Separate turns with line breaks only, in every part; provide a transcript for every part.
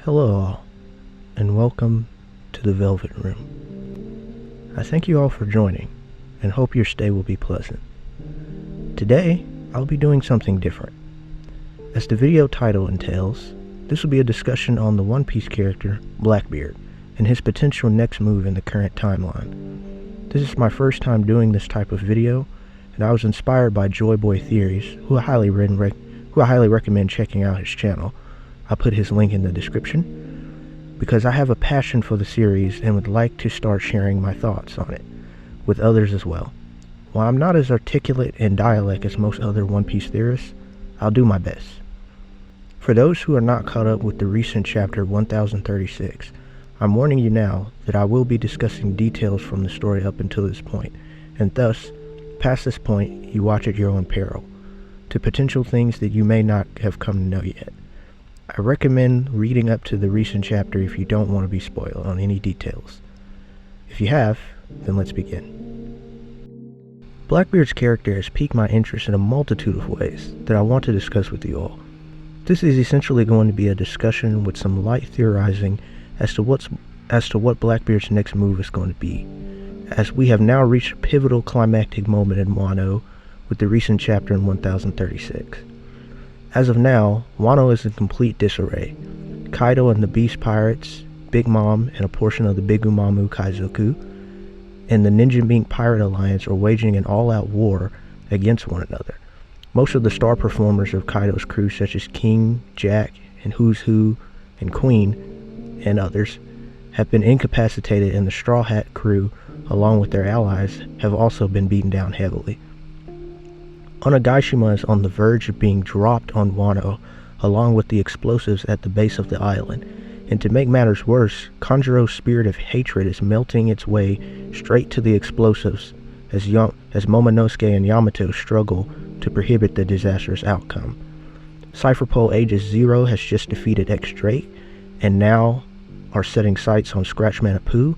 Hello all, and welcome to the Velvet Room. I thank you all for joining, and hope your stay will be pleasant. Today, I'll be doing something different. As the video title entails, this will be a discussion on the One Piece character Blackbeard, and his potential next move in the current timeline. This is my first time doing this type of video, and I was inspired by Joyboy Theories, who I highly recommend checking out his channel. I'll put his link in the description, because I have a passion for the series and would like to start sharing my thoughts on it with others as well. While I'm not as articulate in dialect as most other One Piece theorists, I'll do my best. For those who are not caught up with the recent chapter 1036, I'm warning you now that I will be discussing details from the story up until this point, and thus, past this point, you watch at your own peril, to potential things that you may not have come to know yet. I recommend reading up to the recent chapter if you don't want to be spoiled on any details. If you have, then let's begin. Blackbeard's character has piqued my interest in a multitude of ways that I want to discuss with you all. This is essentially going to be a discussion with some light theorizing as to what Blackbeard's next move is going to be, as we have now reached a pivotal climactic moment in Wano with the recent chapter in 1036. As of now, Wano is in complete disarray. Kaido and the Beast Pirates, Big Mom and a portion of the Bigumamu Kaizoku, and the Ninja Mink Pirate Alliance are waging an all-out war against one another. Most of the star performers of Kaido's crew, such as King, Jack, and Who's Who, and Queen, and others, have been incapacitated, and the Straw Hat crew, along with their allies, have also been beaten down heavily. Onigashima is on the verge of being dropped on Wano, along with the explosives at the base of the island, and to make matters worse, Kanjuro's spirit of hatred is melting its way straight to the explosives as Momonosuke and Yamato struggle to prohibit the disastrous outcome. Cypherpole Aegis Zero has just defeated X-Drake, and now are setting sights on Scratchman-Apoo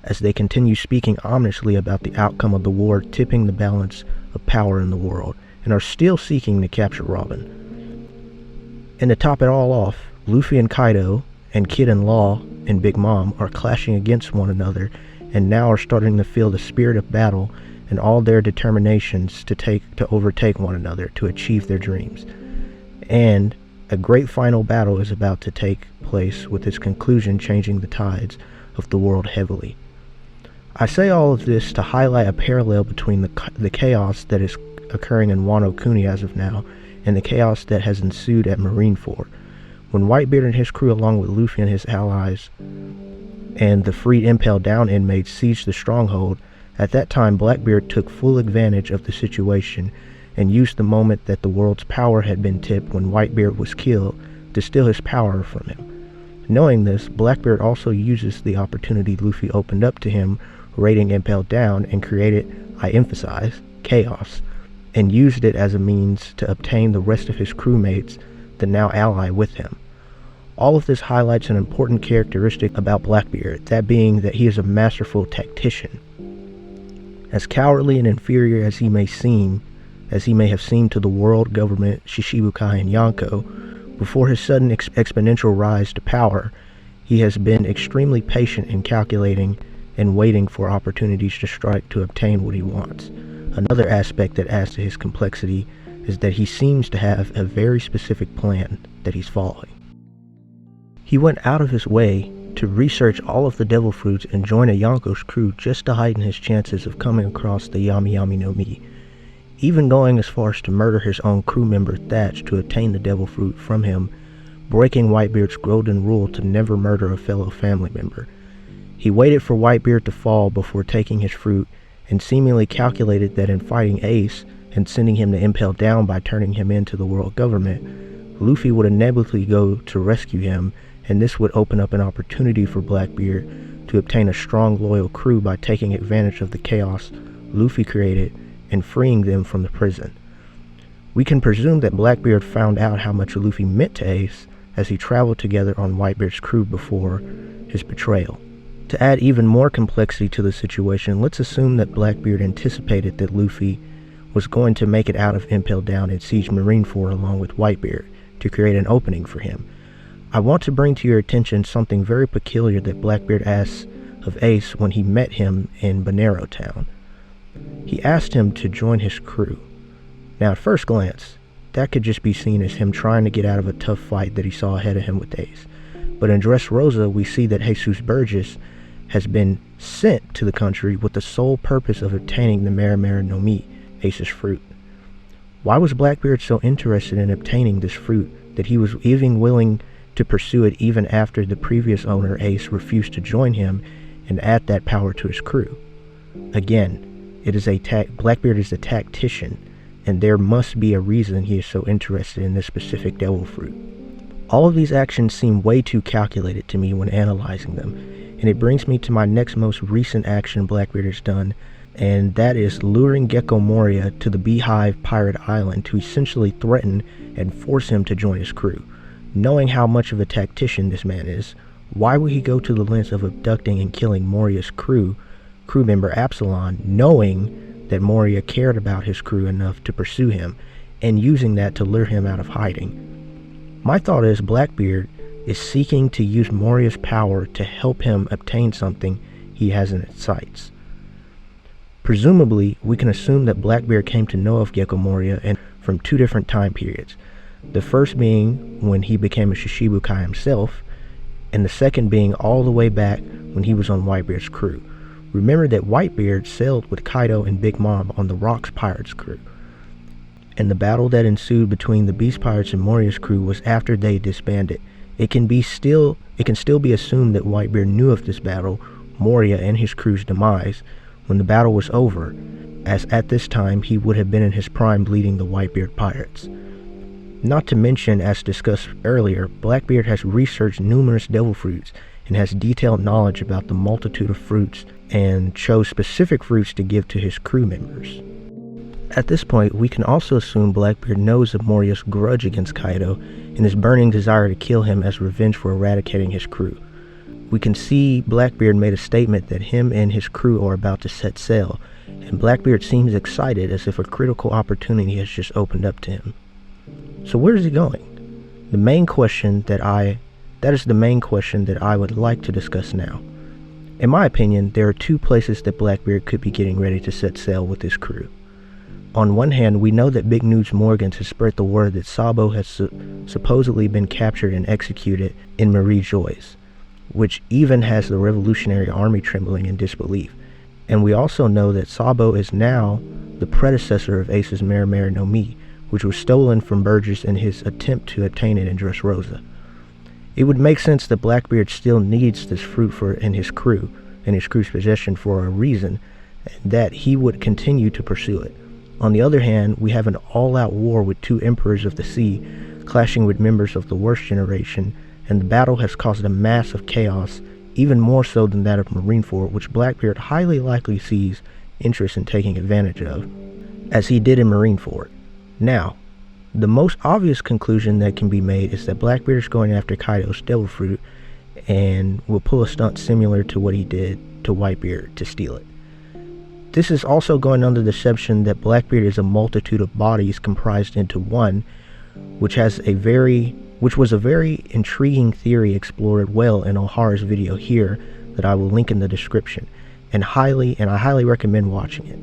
as they continue speaking ominously about the outcome of the war tipping the balance of power in the world, and are still seeking to capture Robin. And to top it all off, Luffy and Kaido, and Kid and Law, and Big Mom are clashing against one another, and now are starting to feel the spirit of battle and all their determinations to overtake one another to achieve their dreams. And a great final battle is about to take place, with its conclusion changing the tides of the world heavily. I say all of this to highlight a parallel between the chaos that is occurring in Wano Kuni as of now, and the chaos that has ensued at Marineford. When Whitebeard and his crew, along with Luffy and his allies, and the freed Impel Down inmates sieged the stronghold, at that time Blackbeard took full advantage of the situation, and used the moment that the world's power had been tipped when Whitebeard was killed to steal his power from him. Knowing this, Blackbeard also uses the opportunity Luffy opened up to him, raiding Impel Down, and created, I emphasize, chaos, and used it as a means to obtain the rest of his crewmates that now ally with him. All of this highlights an important characteristic about Blackbeard, that being that he is a masterful tactician. As cowardly and inferior as he may have seemed to the world, government, Shishibukai, and Yonko, before his sudden exponential rise to power, he has been extremely patient in calculating and waiting for opportunities to strike to obtain what he wants. Another aspect that adds to his complexity is that he seems to have a very specific plan that he's following. He went out of his way to research all of the devil fruits and join a Yonko's crew just to heighten his chances of coming across the Yami Yami no Mi, even going as far as to murder his own crew member Thatch to obtain the devil fruit from him, breaking Whitebeard's golden rule to never murder a fellow family member. He waited for Whitebeard to fall before taking his fruit, and seemingly calculated that in fighting Ace and sending him to Impel Down by turning him into the world government, Luffy would inevitably go to rescue him, and this would open up an opportunity for Blackbeard to obtain a strong, loyal crew by taking advantage of the chaos Luffy created and freeing them from the prison. We can presume that Blackbeard found out how much Luffy meant to Ace as he traveled together on Whitebeard's crew before his betrayal. To add even more complexity to the situation, let's assume that Blackbeard anticipated that Luffy was going to make it out of Impel Down and siege Marineford along with Whitebeard to create an opening for him. I want to bring to your attention something very peculiar that Blackbeard asks of Ace when he met him in Bonero Town. He asked him to join his crew. Now at first glance, that could just be seen as him trying to get out of a tough fight that he saw ahead of him with Ace. But in Dressrosa, we see that Jesus Burgess has been sent to the country with the sole purpose of obtaining the Marimara no Mi, Ace's fruit. Why was Blackbeard so interested in obtaining this fruit that he was even willing to pursue it even after the previous owner, Ace, refused to join him and add that power to his crew? Again, Blackbeard is a tactician, and there must be a reason he is so interested in this specific devil fruit. All of these actions seem way too calculated to me when analyzing them, and it brings me to my next most recent action Blackbeard has done, and that is luring Gecko Moria to the Beehive Pirate Island to essentially threaten and force him to join his crew. Knowing how much of a tactician this man is, why would he go to the lengths of abducting and killing Moria's crew member Absalon, knowing that Moria cared about his crew enough to pursue him, and using that to lure him out of hiding? My thought is Blackbeard is seeking to use Moria's power to help him obtain something he has in its sights. Presumably, we can assume that Blackbeard came to know of Gecko Moria from two different time periods. The first being when he became a Shishibukai himself, and the second being all the way back when he was on Whitebeard's crew. Remember that Whitebeard sailed with Kaido and Big Mom on the Rocks Pirates crew, and the battle that ensued between the Beast Pirates and Moria's crew was after they disbanded. It can still be assumed that Whitebeard knew of this battle, Moria and his crew's demise, when the battle was over, as at this time he would have been in his prime leading the Whitebeard pirates. Not to mention, as discussed earlier, Blackbeard has researched numerous devil fruits and has detailed knowledge about the multitude of fruits and chose specific fruits to give to his crew members. At this point, we can also assume Blackbeard knows of Moria's grudge against Kaido and his burning desire to kill him as revenge for eradicating his crew. We can see Blackbeard made a statement that him and his crew are about to set sail, and Blackbeard seems excited as if a critical opportunity has just opened up to him. So where is he going? That is the main question that I would like to discuss now. In my opinion, there are two places that Blackbeard could be getting ready to set sail with his crew. On one hand, we know that Big News Morgans has spread the word that Sabo has supposedly been captured and executed in Marie Joyce, which even has the Revolutionary Army trembling in disbelief. And we also know that Sabo is now the predecessor of Ace's Marimara no Mi, which was stolen from Burgess in his attempt to obtain it in Dressrosa. It would make sense that Blackbeard still needs this fruit in his crew's possession for a reason, and that he would continue to pursue it. On the other hand, we have an all-out war with two Emperors of the Sea clashing with members of the worst generation, and the battle has caused a massive chaos, even more so than that of Marineford, which Blackbeard highly likely sees interest in taking advantage of, as he did in Marineford. Now, the most obvious conclusion that can be made is that Blackbeard is going after Kaido's devil fruit and will pull a stunt similar to what he did to Whitebeard to steal it. This is also going under the deception that Blackbeard is a multitude of bodies comprised into one, which was a very intriguing theory explored well in Ohara's video here that I will link in the description, and I highly recommend watching it.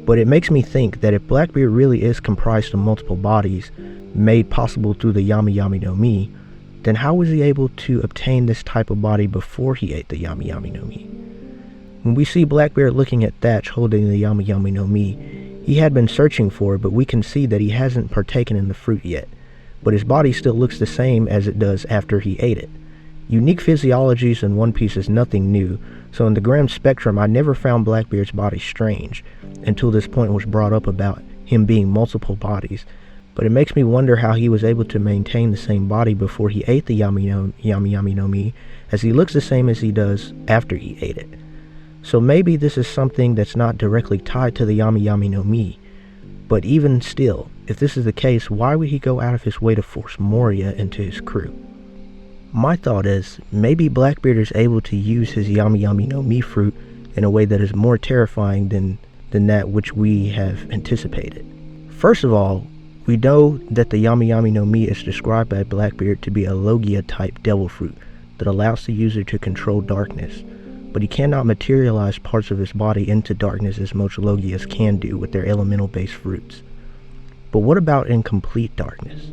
But it makes me think that if Blackbeard really is comprised of multiple bodies made possible through the Yami Yami no Mi, then how was he able to obtain this type of body before he ate the Yami Yami no Mi? When we see Blackbeard looking at Thatch holding the Yami Yami no Mi, he had been searching for it, but we can see that he hasn't partaken in the fruit yet. But his body still looks the same as it does after he ate it. Unique physiologies in One Piece is nothing new, so in the grand spectrum I never found Blackbeard's body strange, until this point was brought up about him being multiple bodies. But it makes me wonder how he was able to maintain the same body before he ate the Yami Yami no Mi, as he looks the same as he does after he ate it. So maybe this is something that's not directly tied to the Yami Yami no Mi. But even still, if this is the case, why would he go out of his way to force Moria into his crew? My thought is, maybe Blackbeard is able to use his Yami Yami no Mi fruit in a way that is more terrifying than that which we have anticipated. First of all, We know that the Yami Yami no Mi is described by Blackbeard to be a Logia-type devil fruit that allows the user to control darkness, but he cannot materialize parts of his body into darkness as most Logias can do with their elemental-based fruits. But what about in complete darkness?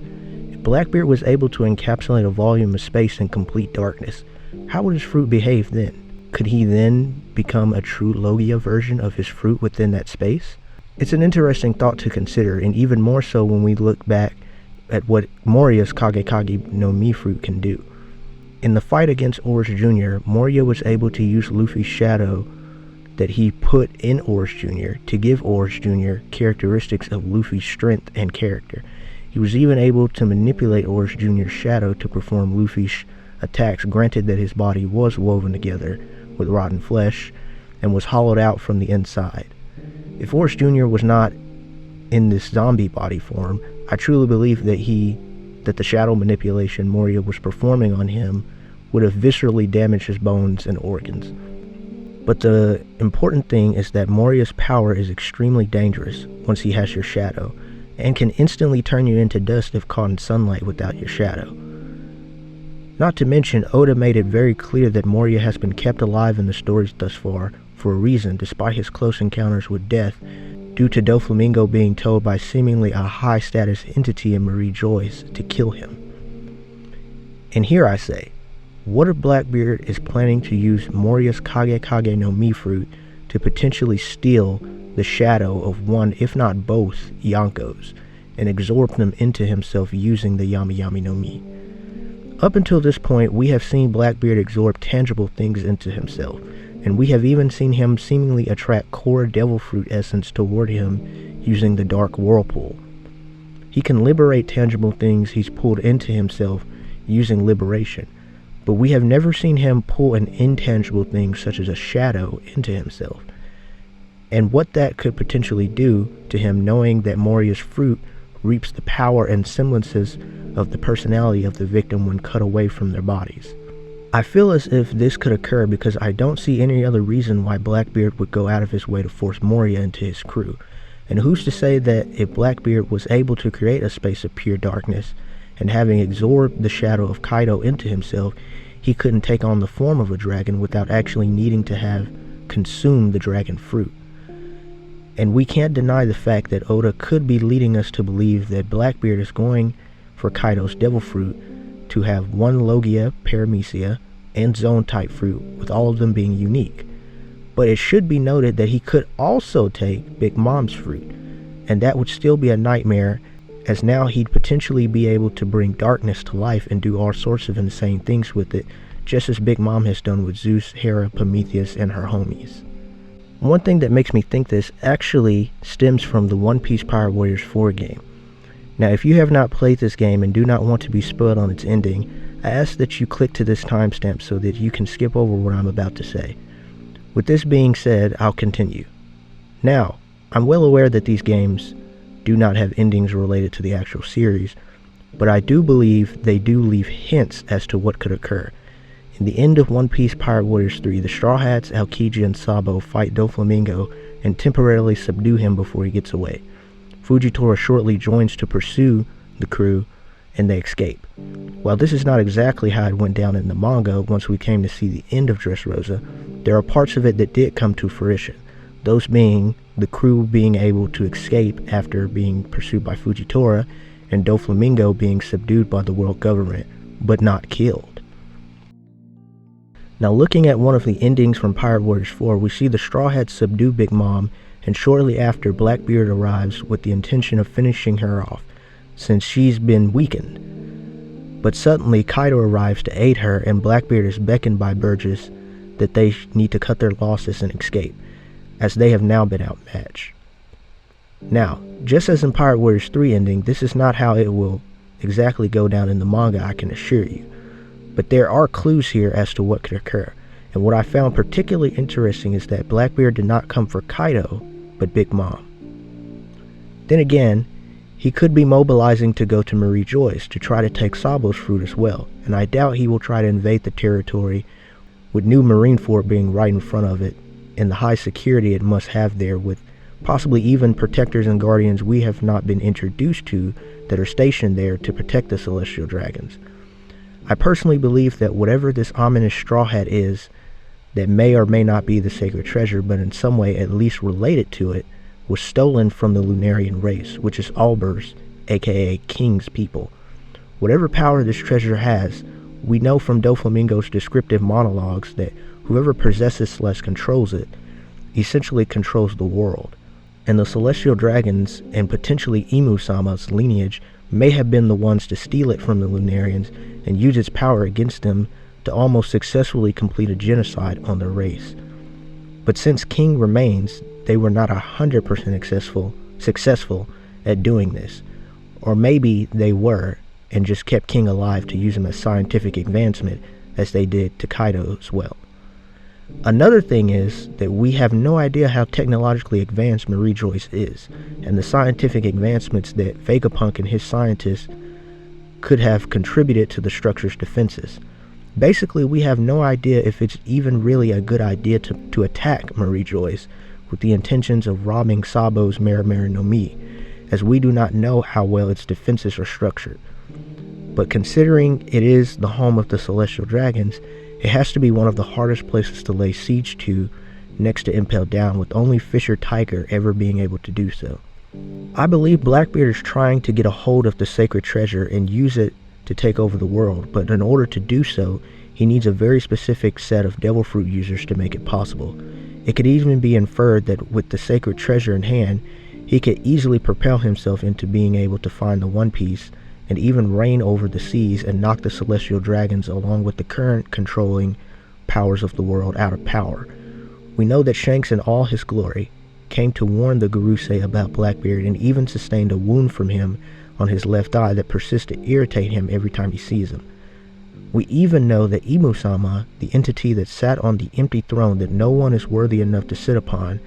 If Blackbeard was able to encapsulate a volume of space in complete darkness, how would his fruit behave then? Could he then become a true Logia version of his fruit within that space? It's an interesting thought to consider, and even more so when we look back at what Moria's Kage no Mi fruit can do. In the fight against Orange Jr., Moria was able to use Luffy's shadow that he put in Orange Jr. to give Orange Jr. characteristics of Luffy's strength and character. He was even able to manipulate Orange Jr.'s shadow to perform Luffy's attacks, granted that his body was woven together with rotten flesh and was hollowed out from the inside. If Orange Jr. was not in this zombie body form, I truly believe that the shadow manipulation Moria was performing on him would have viscerally damaged his bones and organs. But the important thing is that Moria's power is extremely dangerous once he has your shadow, and can instantly turn you into dust if caught in sunlight without your shadow. Not to mention, Oda made it very clear that Moria has been kept alive in the stories thus far for a reason, despite his close encounters with death, due to Doflamingo being told by seemingly a high-status entity in Marie Joyce to kill him. And here I say, what if Blackbeard is planning to use Moria's Kage no Mi fruit to potentially steal the shadow of one, if not both, Yonkos, and absorb them into himself using the Yami Yami no Mi? Up until this point, we have seen Blackbeard absorb tangible things into himself, and we have even seen him seemingly attract core devil fruit essence toward him using the dark whirlpool. He can liberate tangible things he's pulled into himself using liberation, but we have never seen him pull an intangible thing such as a shadow into himself, and what that could potentially do to him, knowing that Moria's fruit reaps the power and semblances of the personality of the victim when cut away from their bodies. I feel as if this could occur because I don't see any other reason why Blackbeard would go out of his way to force Moria into his crew. And who's to say that if Blackbeard was able to create a space of pure darkness, and having absorbed the shadow of Kaido into himself, he couldn't take on the form of a dragon without actually needing to have consumed the dragon fruit. And we can't deny the fact that Oda could be leading us to believe that Blackbeard is going for Kaido's devil fruit to have one Logia, Paramecia, and Zone type fruit, with all of them being unique. But it should be noted that he could also take Big Mom's fruit, and that would still be a nightmare, as now he'd potentially be able to bring darkness to life and do all sorts of insane things with it, just as Big Mom has done with Zeus, Hera, Prometheus, and her homies. One thing that makes me think this actually stems from the One Piece Pirate Warriors 4 game. Now, if you have not played this game and do not want to be spoiled on its ending, I ask that you click to this timestamp so that you can skip over what I'm about to say. With this being said, I'll continue. Now, I'm well aware that these games do not have endings related to the actual series, but I do believe they do leave hints as to what could occur. In the end of One Piece Pirate Warriors 3, the Straw Hats, Aokiji, and Sabo fight Doflamingo and temporarily subdue him before he gets away. Fujitora shortly joins to pursue the crew, and they escape. While this is not exactly how it went down in the manga once we came to see the end of Dressrosa, there are parts of it that did come to fruition, those being the crew being able to escape after being pursued by Fujitora, and Doflamingo being subdued by the world government, but not killed. Now, looking at one of the endings from Pirate Warriors 4, we see the Straw Hats subdue Big Mom, and shortly after, Blackbeard arrives with the intention of finishing her off, since she's been weakened. But suddenly, Kaido arrives to aid her, and Blackbeard is beckoned by Burgess that they need to cut their losses and escape, as they have now been outmatched. Now, just as in Pirate Warriors 3 ending, this is not how it will exactly go down in the manga, I can assure you. But there are clues here as to what could occur, and what I found particularly interesting is that Blackbeard did not come for Kaido, but Big Mom. Then again, he could be mobilizing to go to Marie Joyce to try to take Sabo's fruit as well, and I doubt he will try to invade the territory with New Marineford being right in front of it, and the high security it must have there with possibly even protectors and guardians we have not been introduced to that are stationed there to protect the celestial dragons. I personally believe that whatever this ominous straw hat is, that may or may not be the sacred treasure, but in some way at least related to it, was stolen from the Lunarian race, which is Albers, aka King's people. Whatever power this treasure has, we know from Doflamingo's descriptive monologues that whoever possesses / controls it essentially controls the world, and the celestial dragons and potentially Imu-sama's lineage may have been the ones to steal it from the Lunarians and use its power against them to almost successfully complete a genocide on their race. But since King remains, they were not 100% successful at doing this. Or maybe they were, and just kept King alive to use him as scientific advancement, as they did to Kaido as well. Another thing is that we have no idea how technologically advanced Marie Joyce is, and the scientific advancements that Vegapunk and his scientists could have contributed to the structure's defenses. Basically, we have no idea if it's even really a good idea to attack Marie Joyce with the intentions of robbing Sabo's Marimari no Mi, as we do not know how well its defenses are structured. But considering it is the home of the Celestial Dragons, it has to be one of the hardest places to lay siege to, next to Impel Down, with only Fisher Tiger ever being able to do so. I believe Blackbeard is trying to get a hold of the sacred treasure and use it to take over the world, but in order to do so, he needs a very specific set of Devil Fruit users to make it possible. It could even be inferred that with the sacred treasure in hand, he could easily propel himself into being able to find the One Piece and even reign over the seas and knock the celestial dragons along with the current controlling powers of the world out of power. We know that Shanks in all his glory came to warn the Gurusei about Blackbeard and even sustained a wound from him on his left eye that persists to irritate him every time he sees him. We even know that Imu-sama, the entity that sat on the empty throne that no one is worthy enough to sit upon,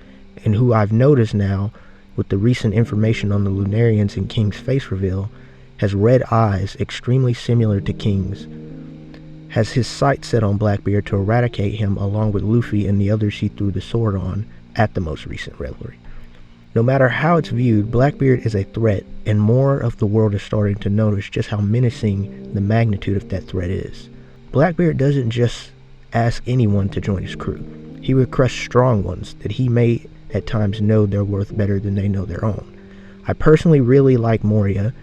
and who I've noticed now, with the recent information on the Lunarians and King's face reveal, has red eyes extremely similar to King's, has his sights set on Blackbeard to eradicate him along with Luffy and the others he threw the sword on at the most recent revelry. No matter how it's viewed, Blackbeard is a threat, and more of the world is starting to notice just how menacing the magnitude of that threat is. Blackbeard doesn't just ask anyone to join his crew. He requests strong ones that he may at times know their worth better than they know their own. I personally really like Moria,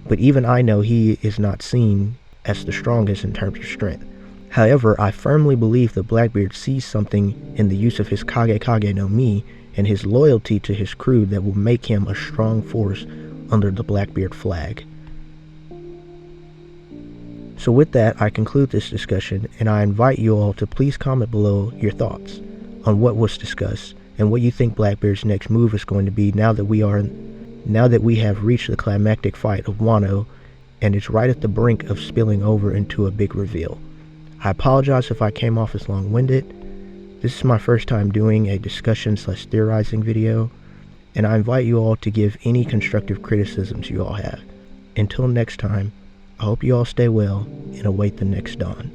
but even I know he is not seen as the strongest in terms of strength. However, I firmly believe that Blackbeard sees something in the use of his Kage no Mi and his loyalty to his crew that will make him a strong force under the Blackbeard flag. So with that, I conclude this discussion, and I invite you all to please comment below your thoughts on what was discussed and what you think Blackbeard's next move is going to be now that we have reached the climactic fight of Wano, and it's right at the brink of spilling over into a big reveal. I apologize if I came off as long-winded. This is my first time doing a discussion/theorizing video, and I invite you all to give any constructive criticisms you all have. Until next time, I hope you all stay well and await the next dawn.